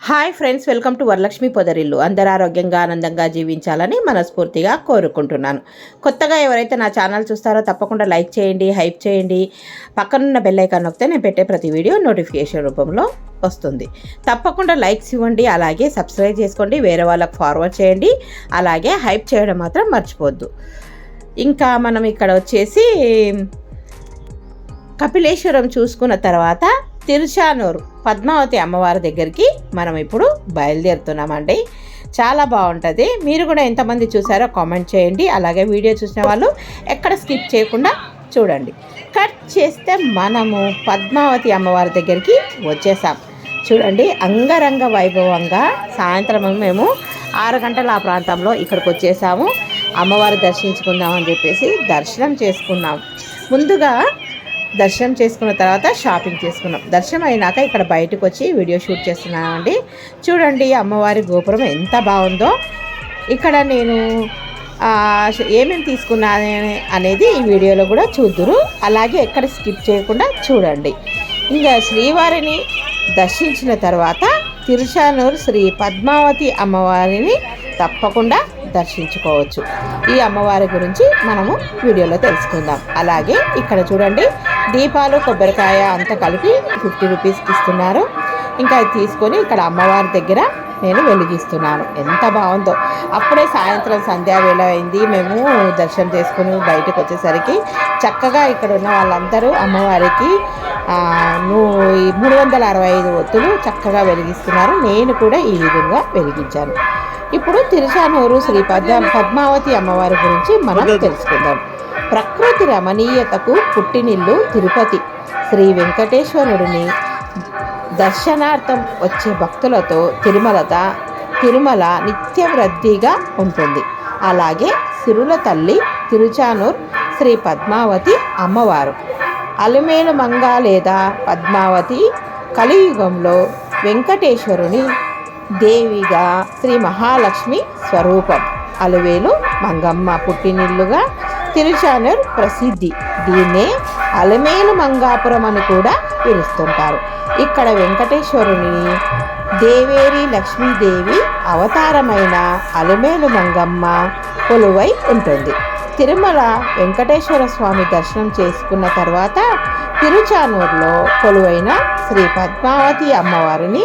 Hi friends, welcome to Varalakshmi పొదరిల్లు. అందరూ ఆరోగ్యంగా ఆనందంగా జీవించాలని మనస్ఫూర్తిగా కోరుకుంటున్నాను. కొత్తగా ఎవరైతే నా ఛానల్ చూస్తారో తప్పకుండా లైక్ చేయండి, హైప్ చేయండి. పక్కనున్న బెల్ ఐకాన్ నొక్కితే నేను పెట్టే ప్రతి వీడియో నోటిఫికేషన్ రూపంలో వస్తుంది. తప్పకుండా లైక్స్ ఇవ్వండి, అలాగే సబ్స్క్రైబ్ చేసుకోండి, వేరే వాళ్ళకి ఫార్వర్డ్ చేయండి, అలాగే హైప్ చేయడం మాత్రం మర్చిపోవద్దు. ఇంకా మనం ఇక్కడ వచ్చేసి కపిలేశ్వరం చూసుకున్న తర్వాత తిరుచానూరు పద్మావతి అమ్మవారి దగ్గరికి మనం ఇప్పుడు బయలుదేరుతున్నామండి. చాలా బాగుంటుంది. మీరు కూడా ఎంతమంది చూసారో కామెంట్ చేయండి. అలాగే వీడియో చూసిన వాళ్ళు ఎక్కడ స్కిప్ చేయకుండా చూడండి. కట్ చేస్తే మనము పద్మావతి అమ్మవారి దగ్గరికి వచ్చేసాం. చూడండి, అంగరంగ వైభవంగా సాయంత్రం మేము 6 గంటల ఆ ప్రాంతంలో ఇక్కడికి వచ్చేసాము. అమ్మవారి దర్శించుకుందామని చెప్పేసి దర్శనం చేసుకున్నాం. ముందుగా దర్శనం చేసుకున్న తర్వాత షాపింగ్ చేసుకున్నాం. దర్శనం అయినాక ఇక్కడ బయటకు వచ్చి వీడియో షూట్ చేస్తున్నామండి. చూడండి అమ్మవారి గోపురం ఎంత బాగుందో. ఇక్కడ నేను ఏమేమి తీసుకున్నా అనేది ఈ వీడియోలో కూడా చూద్దురు. అలాగే ఎక్కడ స్కిప్ చేయకుండా చూడండి. ఇంకా శ్రీవారిని దర్శించిన తర్వాత తిరుచానూరు శ్రీ పద్మావతి అమ్మవారిని తప్పకుండా దర్శించుకోవచ్చు. ఈ అమ్మవారి గురించి మనము వీడియోలో తెలుసుకుందాం. అలాగే ఇక్కడ చూడండి, దీపాలు కొబ్బరికాయ అంతా కలిపి 50 రూపీస్కి ఇస్తున్నారు. ఇంకా అది తీసుకొని ఇక్కడ అమ్మవారి దగ్గర నేను వెలిగిస్తున్నాను. ఎంత బాగుందో. అప్పుడే సాయంత్రం సంధ్యావేళ అయింది. మేము దర్శనం చేసుకుని బయటకు వచ్చేసరికి చక్కగా ఇక్కడ ఉన్న వాళ్ళందరూ అమ్మవారికి 365 ఒత్తులు చక్కగా వెలిగిస్తున్నారు. నేను కూడా ఈ విధంగా వెలిగించాను. ఇప్పుడు తిరుచానూరు శ్రీ పద్మావతి అమ్మవారి గురించి మనం తెలుసుకుందాం. ప్రకృతి రమణీయతకు పుట్టినిల్లు తిరుపతి. శ్రీ వెంకటేశ్వరుడిని దర్శనార్థం వచ్చే భక్తులతో తిరుమల నిత్యం రద్దీగా ఉంటుంది. అలాగే సిరుల తల్లి తిరుచానూరు శ్రీ పద్మావతి అమ్మవారు అలుమేలు మంగ లేదా పద్మావతి కలియుగంలో వెంకటేశ్వరుని దేవిగా శ్రీ మహాలక్ష్మి స్వరూపం. అలువేలు మంగమ్మ పుట్టినిల్లుగా తిరుచానూరు ప్రసిద్ధి. దీన్నే అలమేలు మంగాపురం అని కూడా పిలుస్తుంటారు. ఇక్కడ వెంకటేశ్వరుని దేవేరి లక్ష్మీదేవి అవతారమైన అలమేలు మంగమ్మ కొలువై ఉంటుంది. తిరుమల వెంకటేశ్వర స్వామి దర్శనం చేసుకున్న తర్వాత తిరుచానూరులో కొలువైన శ్రీ పద్మావతి అమ్మవారిని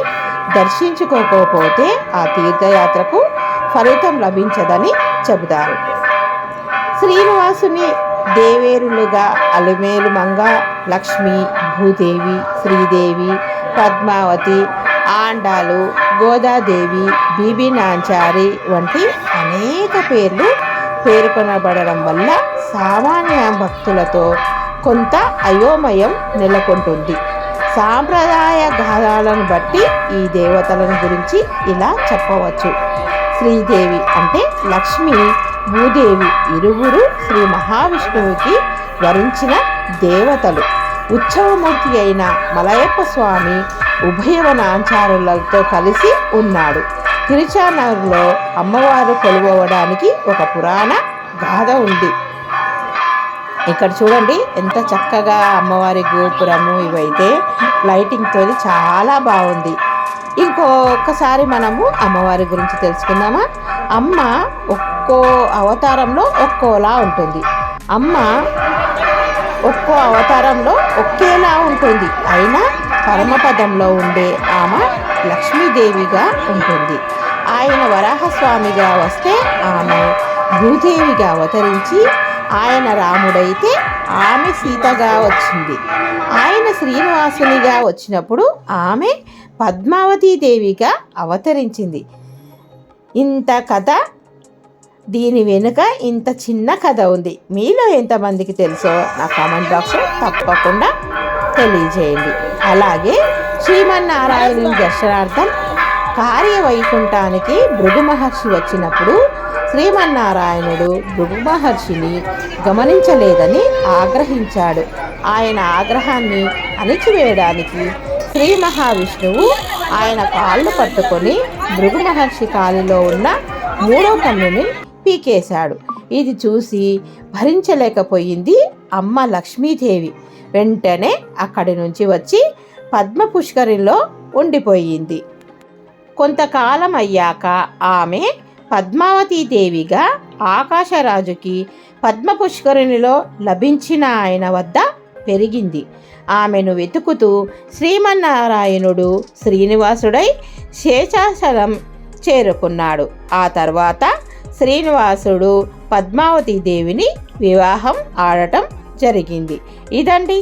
దర్శించుకోకపోతే ఆ తీర్థయాత్రకు ఫలితం లభించదని చెబుతారు. శ్రీనివాసుని దేవేరులుగా అలమేలు మంగ, లక్ష్మి, భూదేవి, శ్రీదేవి, పద్మావతి, ఆండాలు, గోదాదేవి, బీబీ నాంచారి వంటి అనేక పేర్లు పేర్కొనబడడం వల్ల సామాన్య భక్తులతో కొంత అయోమయం నెలకొంటుంది. సాంప్రదాయ గాథలను బట్టి ఈ దేవతలను గురించి ఇలా చెప్పవచ్చు. శ్రీదేవి అంటే లక్ష్మి, భూదేవి ఇరువురు శ్రీ మహావిష్ణువుకి వరించిన దేవతలు. ఉత్సవమూర్తి అయిన మలయప్ప స్వామి ఉభయవనాంచారులతో కలిసి ఉన్నాడు. తిరుచానూరులో అమ్మవారు కొలువడానికి ఒక పురాణ గాథ ఉంది. ఇక్కడ చూడండి ఎంత చక్కగా అమ్మవారి గోపురము ఇవైతే లైటింగ్తో చాలా బాగుంది. ఇంకొకసారి మనము అమ్మవారి గురించి తెలుసుకుందామా. అమ్మ ఒక్కో అవతారంలో ఒక్కోలా ఉంటుంది. అమ్మ ఒక్కో అవతారంలో ఒకేలా ఉంటుంది. అయినా పరమపదంలో ఉండే ఆమె లక్ష్మీదేవిగా ఉంటుంది. ఆయన వరాహస్వామిగా వస్తే ఆమె భూదేవిగా అవతరించి, ఆయన రాముడైతే ఆమె సీతగా వచ్చింది. ఆయన శ్రీనివాసునిగా వచ్చినప్పుడు ఆమె పద్మావతీదేవిగా అవతరించింది. ఇంత కథ, దీని వెనుక ఇంత చిన్న కథ ఉంది. మీలో ఎంతమందికి తెలుసో నా కామెంట్ బాక్స్లో తప్పకుండా తెలియజేయండి. అలాగే శ్రీమన్నారాయణుని దర్శనార్థం కార్యవైకుంఠానికి భృగు మహర్షి వచ్చినప్పుడు శ్రీమన్నారాయణుడు భృగు మహర్షిని గమనించలేదని ఆగ్రహించాడు. ఆయన ఆగ్రహాన్ని అణిచివేయడానికి శ్రీ మహావిష్ణువు ఆయన కాళ్ళు పట్టుకొని భృగు మహర్షి కాలిలో ఉన్న 3వ కన్నుని పీకేశాడు. ఇది చూసి భరించలేకపోయింది అమ్మ లక్ష్మీదేవి. వెంటనే అక్కడి నుంచి వచ్చి పద్మ పుష్కరిలో ఉండిపోయింది. కొంతకాలం అయ్యాక ఆమె పద్మావతీదేవిగా ఆకాశరాజుకి పద్మపుష్కరిణిలో లభించిన ఆయన వద్ద పెరిగింది. ఆమెను వెతుకుతూ శ్రీమన్నారాయణుడు శ్రీనివాసుడై శేషాచలం చేరుకున్నాడు. ఆ తర్వాత శ్రీనివాసుడు పద్మావతీదేవిని వివాహం ఆడటం జరిగింది. ఇదండి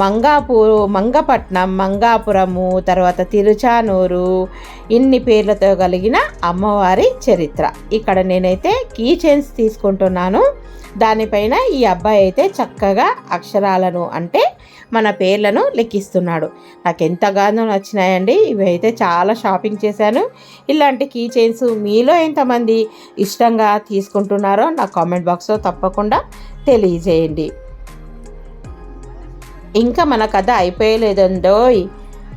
మంగపట్నం, మంగాపురము, తర్వాత తిరుచానూరు, ఇన్ని పేర్లతో కలిగిన అమ్మవారి చరిత్ర. ఇక్కడ నేనైతే కీ చైన్స్ తీసుకుంటున్నాను. దానిపైన ఈ అబ్బాయి అయితే చక్కగా అక్షరాలను అంటే మన పేర్లను లెక్కిస్తున్నాడు. నాకు ఎంతగానో నచ్చినాయండి. ఇవి అయితే చాలా షాపింగ్ చేశాను. ఇలాంటి కీ చైన్స్ మీలో ఎంతమంది ఇష్టంగా తీసుకుంటున్నారో నా కామెంట్ బాక్స్లో తప్పకుండా తెలియజేయండి. ఇంకా మన కథ అయిపోయలేదండోయ్.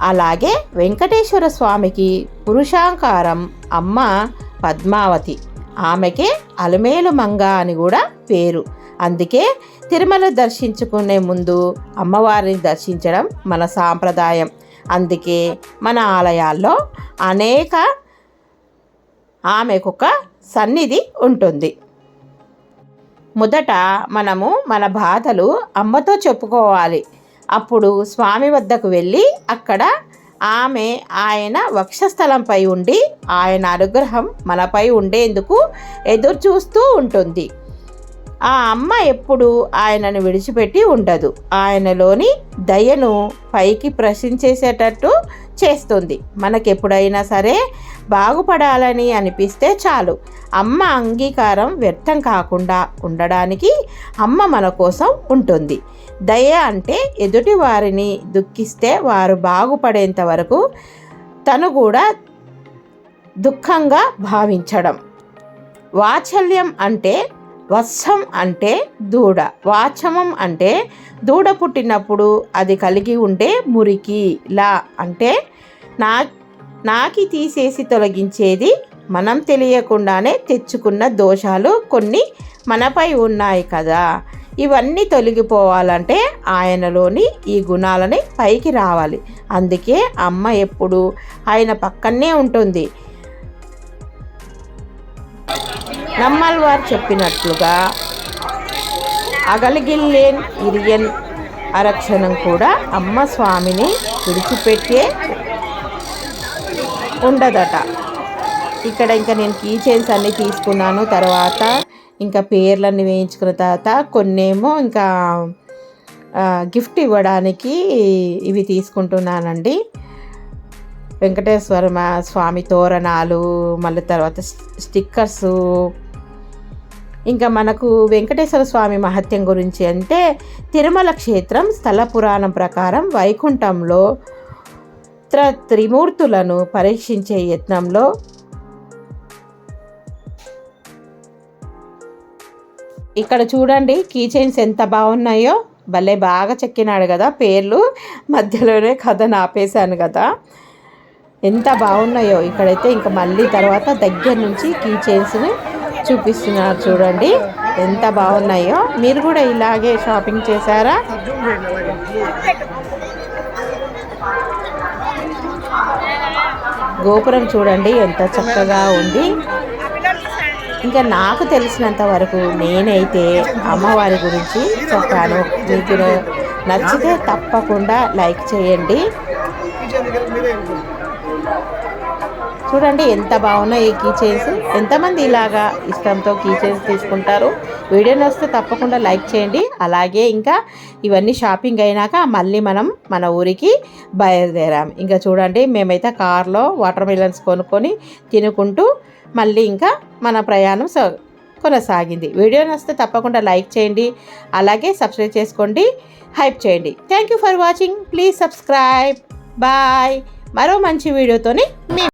అలాగే వెంకటేశ్వర స్వామికి పురుషాంకారం అమ్మ పద్మావతి, ఆమెకే అలమేలు మంగ అని కూడా పేరు. అందుకే తిరుమల దర్శించుకునే ముందు అమ్మవారిని దర్శించడం మన సాంప్రదాయం. అందుకే మన ఆలయాల్లో అనేక ఆమెకొక సన్నిధి ఉంటుంది. మొదట మనము మన బాధలు అమ్మతో చెప్పుకోవాలి. అప్పుడు స్వామి వద్దకు వెళ్ళి అక్కడ ఆయన వక్షస్థలంపై ఉండి ఆయన అనుగ్రహం మనపై ఉండేందుకు ఎదురు చూస్తూ ఉంటుంది. ఆ అమ్మ ఎప్పుడు ఆయనను విడిచిపెట్టి ఉండదు. ఆయనలోని దయను పైకి ప్రశ్నించేసేటట్టు చేస్తుంది. మనకెప్పుడైనా సరే బాగుపడాలని అనిపిస్తే చాలు, అమ్మ అంగీకారం వ్యర్థం కాకుండా ఉండడానికి అమ్మ మన కోసం ఉంటుంది. దయ అంటే ఎదుటి వారిని దుఃఖిస్తే వారు బాగుపడేంత వరకు తను కూడా దుఃఖంగా భావించడం. వాత్సల్యం అంటే వత్సం అంటే దూడ, వాచమం అంటే దూడ పుట్టినప్పుడు అది కలిగి ఉండే మురికి, లా అంటే నాకి తీసేసి తొలగించేది. మనం తెలియకుండానే తెచ్చుకున్న దోషాలు కొన్ని మనపై ఉన్నాయి కదా, ఇవన్నీ తొలగిపోవాలంటే ఆయనలోని ఈ గుణాలని పైకి రావాలి. అందుకే అమ్మ ఎప్పుడు ఆయన పక్కనే ఉంటుంది. నమ్మల్వారు చెప్పినట్లుగా అగలిగిల్లేన్ ఇరియన్ అరక్షణం కూడా అమ్మ స్వామిని విడిచిపెట్టే ఉండదట. ఇక్కడ ఇంకా నేను కీ చైన్స్ అన్నీ తీసుకున్నాను. తర్వాత ఇంకా పేర్లన్నీ వేయించుకున్న తర్వాత కొన్నేమో ఇంకా గిఫ్ట్ ఇవ్వడానికి ఇవి తీసుకుంటున్నానండి. వెంకటేశ్వర స్వామి తోరణాలు, మళ్ళీ తర్వాత స్టిక్కర్సు. ఇంకా మనకు వెంకటేశ్వర స్వామి మహత్యం గురించి అంటే తిరుమల క్షేత్రం స్థల పురాణం ప్రకారం వైకుంఠంలో త్రిమూర్తులను పరీక్షించే యత్నంలో ఇక్కడ చూడండి కీ చైన్స్ ఎంత బాగున్నాయో, భలే బాగా చెక్కినాడు కదా. పేర్లు మధ్యలోనే కథ నాపేశాను కదా, ఎంత బాగున్నాయో. ఇక్కడైతే ఇంకా మళ్ళీ తర్వాత దగ్గర నుంచి కీ చైన్స్ని చూపిస్తున్నారు. చూడండి ఎంత బాగున్నాయో. మీరు కూడా ఇలాగే షాపింగ్ చేశారా? గోపురం చూడండి ఎంత చక్కగా ఉంది. ఇంకా నాకు తెలిసినంత వరకు నేనైతే అమ్మవారి గురించి చెప్పాను. మీకు నచ్చితే తప్పకుండా లైక్ చేయండి. చూడండి ఎంత బాగున్నాయి ఈ కీ చైన్స్. ఎంతమంది ఇలాగా ఇష్టంతో కీ చైన్స్ తీసుకుంటారు? వీడియో నచ్చితే తప్పకుండా లైక్ చేయండి. అలాగే ఇంకా ఇవన్నీ షాపింగ్ అయినాక మళ్ళీ మనం మన ఊరికి బయలుదేరాం. ఇంకా చూడండి మేమైతే కార్లో వాటర్ మిలన్స్ కొనుక్కొని తినుకుంటూ మళ్ళీ ఇంకా మన ప్రయాణం కొనసాగింది. వీడియో నచ్చితే తప్పకుండా లైక్ చేయండి, అలాగే సబ్స్క్రైబ్ చేసుకోండి, హైప్ చేయండి. Thank you for watching. Please subscribe. Bye. మరో మంచి వీడియోతోని